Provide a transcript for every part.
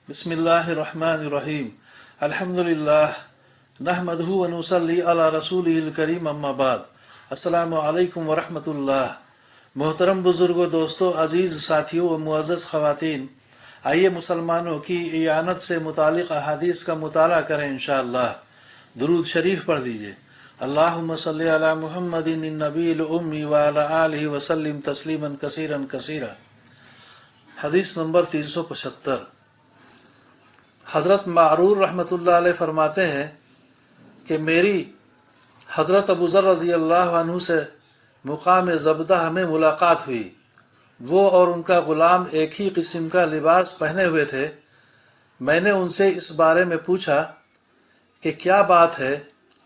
बिस्मिल्लाहिर्रहमानिर्रहीम अल्हम्दुलिल्लाह नहमदुहु व नुसल्ली अला रसूलिहिल करीम अम्मा बाद अस्सलामु अलैकुम व रहमतुल्लाह। मोहतरम बुजुर्गों, दोस्तों, अजीज़ साथियों व मुअज़्ज़ज़ ख़वातीन, आइए मुसलमानों की इयानत से मुतालिक अहादीस का मुताला करें इंशाअल्लाह। दुरूद शरीफ पढ़ दीजिए। अल्लाहुम्मा सल्ली अला मुहम्मदिन नबील उम्मी व अला आलिहि व सल्लिम तस्लीमन कसीरन कसीरा। हदीस नंबर 375। हज़रत मारूर रहमतुल्लाह अलैह फरमाते हैं कि मेरी हज़रत अबू ज़र रज़ी अल्लाह अन्हु से मुक़ाम ज़बदह में मुलाकात हुई। वो और उनका ग़ुलाम एक ही किस्म का लिबास पहने हुए थे। मैंने उनसे इस बारे में पूछा कि क्या बात है,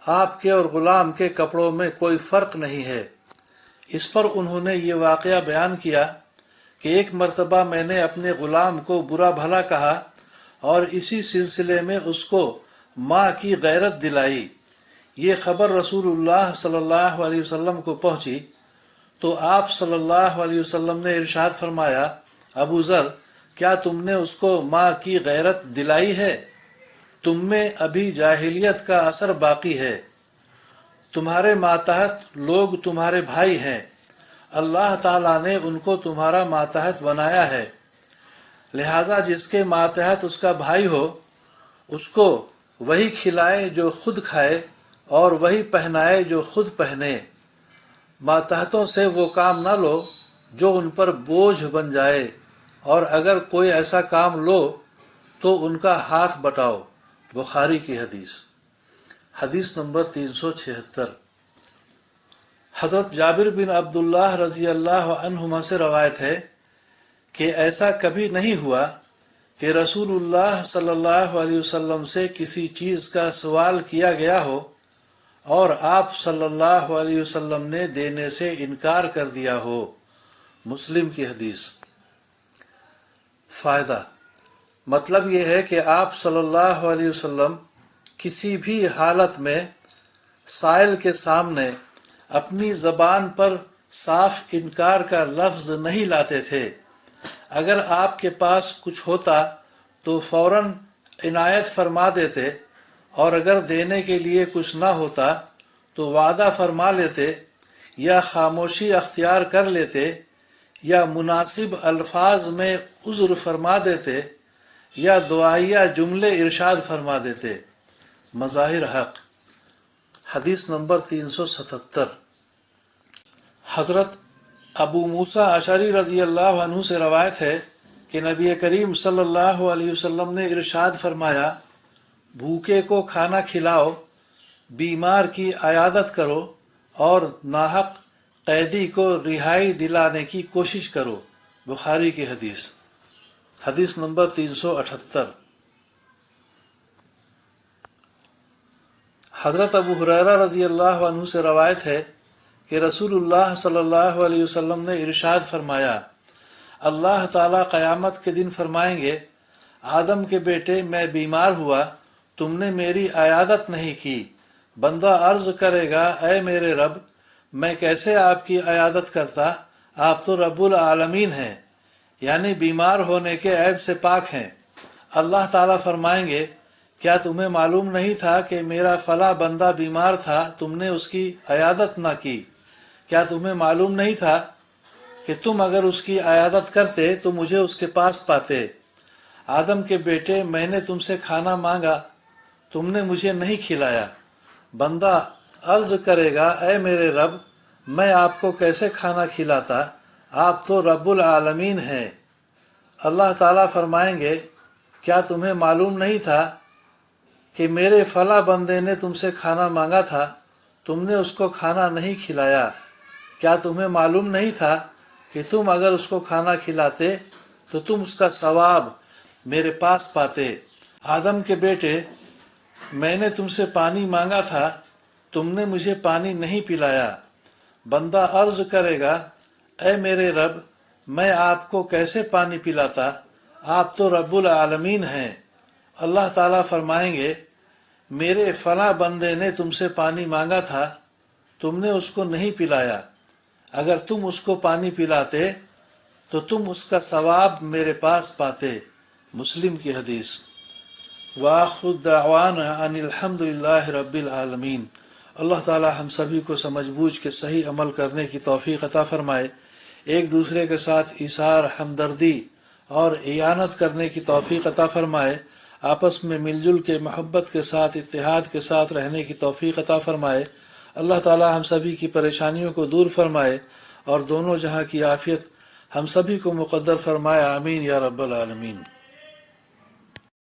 आपके और ग़ुलाम के कपड़ों में कोई फ़र्क नहीं है। इस पर उन्होंने ये वाक़या बयान किया कि एक मरतबा मैंने अपने ग़ुलाम को बुरा भला कहा और इसी सिलसिले में उसको माँ की गैरत दिलाई। ये ख़बर रसूलुल्लाह सल्लल्लाहु अलैहि वसल्लम को पहुँची तो आप सल्लल्लाहु अलैहि वसल्लम ने इरशाद फरमाया, अबू ज़र, क्या तुमने उसको माँ की गैरत दिलाई है? तुम में अभी जाहिलियत का असर बाकी है। तुम्हारे मातहत लोग तुम्हारे भाई हैं। अल्लाह ताला ने उनको तुम्हारा मातहत बनाया है, लिहाजा जिसके मातहत उसका भाई हो उसको वही खिलाए जो खुद खाए और वही पहनाए जो खुद पहने। मातहतों से वो काम ना लो जो उन पर बोझ बन जाए, और अगर कोई ऐसा काम लो तो उनका हाथ बटाओ। बुखारी की हदीस। हदीस नंबर 376। हज़रत जाबिर बिन अब्दुल्लाह रज़ी अल्लाह अन्हुमा से रवायत है कि ऐसा कभी नहीं हुआ कि रसूलुल्लाह सल्लल्लाहु अलैहि वसल्लम से किसी चीज़ का सवाल किया गया हो और आप सल्लल्लाहु अलैहि वसल्लम ने देने से इनकार कर दिया हो। मुस्लिम की हदीस। फ़ायदा मतलब ये है कि आप सल्लल्लाहु अलैहि वसल्लम किसी भी हालत में साइल के सामने अपनी ज़बान पर साफ इनकार का लफ्ज़ नहीं लाते थे। अगर आपके पास कुछ होता तो फ़ौरन इनायत फरमा देते, और अगर देने के लिए कुछ ना होता तो वादा फरमा लेते या खामोशी अख्तियार कर लेते या मुनासिब अल्फाज में उज़्र फरमा देते या दुआइया जुमले इरशाद फरमा देते। मज़ाहिर हक़। हदीस नंबर 377। हज़रत अबू मूसा अशरी रज़ी अल्लाह अन्हु से रवायत है कि नबी करीम सल्लल्लाहु अलैहि वसल्लम ने इरशाद फरमाया, भूखे को खाना खिलाओ, बीमार की अयादत करो और नाहक कैदी को रिहाई दिलाने की कोशिश करो। बुखारी की हदीस। हदीस नंबर 378। हज़रत अबू हुरैरा रज़ी अल्लाह अन्हु से रवायत है कि रसूलुल्लाह सल्लल्लाहु अलैहि वसल्लम ने इरशाद फरमाया, अल्लाह ताला क़यामत के दिन फरमाएंगे, आदम के बेटे, मैं बीमार हुआ, तुमने मेरी अयादत नहीं की। बंदा अर्ज़ करेगा, ऐ मेरे रब, मैं कैसे आपकी अयादत करता, आप तो रब्बुल आलमीन हैं, यानी बीमार होने के ऐब से पाक हैं। अल्लाह ताला फरमाएंगे, क्या तुम्हें मालूम नहीं था कि मेरा फ़ला बंदा बीमार था, तुमने उसकी अयादत ना की? क्या तुम्हें मालूम नहीं था कि तुम अगर उसकी अयादत करते तो मुझे उसके पास पाते? आदम के बेटे, मैंने तुमसे खाना मांगा, तुमने मुझे नहीं खिलाया। बंदा अर्ज़ करेगा, ऐ मेरे रब, मैं आपको कैसे खाना खिलाता, आप तो रब्बुल आलमीन हैं। अल्लाह ताला फरमाएंगे, क्या तुम्हें मालूम नहीं था कि मेरे फ़ला बंदे ने तुमसे खाना मांगा था, तुमने उसको खाना नहीं खिलाया? क्या तुम्हें मालूम नहीं था कि तुम अगर उसको खाना खिलाते तो तुम उसका सवाब मेरे पास पाते? आदम के बेटे, मैंने तुमसे पानी मांगा था, तुमने मुझे पानी नहीं पिलाया। बंदा अर्ज़ करेगा, ऐ मेरे रब, मैं आपको कैसे पानी पिलाता, आप तो रब्बुल आलमीन हैं। अल्लाह ताला फरमाएंगे, मेरे फ़ला बंदे ने तुमसे पानी मांगा था, तुमने उसको नहीं पिलाया। अगर तुम उसको पानी पिलाते तो तुम उसका सवाब मेरे पास पाते। مسلم کی حدیث۔ وآخر دعوانا ان الحمدللہ رب العالمین۔ اللہ تعالی ہم سبھی کو سمجھ بوجھ کے صحیح عمل کرنے کی توفیق عطا فرمائے، ایک دوسرے کے ساتھ ایثار، ہمدردی اور اعانت کرنے کی توفیق عطا فرمائے، آپس میں مل جل کے محبت کے ساتھ اتحاد کے ساتھ رہنے کی توفیق عطا فرمائے۔ اللہ تعالی ہم سبھی کی پریشانیوں کو دور فرمائے اور دونوں جہاں کی عافیت ہم سبھی کو مقدر فرمائے، آمین یا رب العالمین۔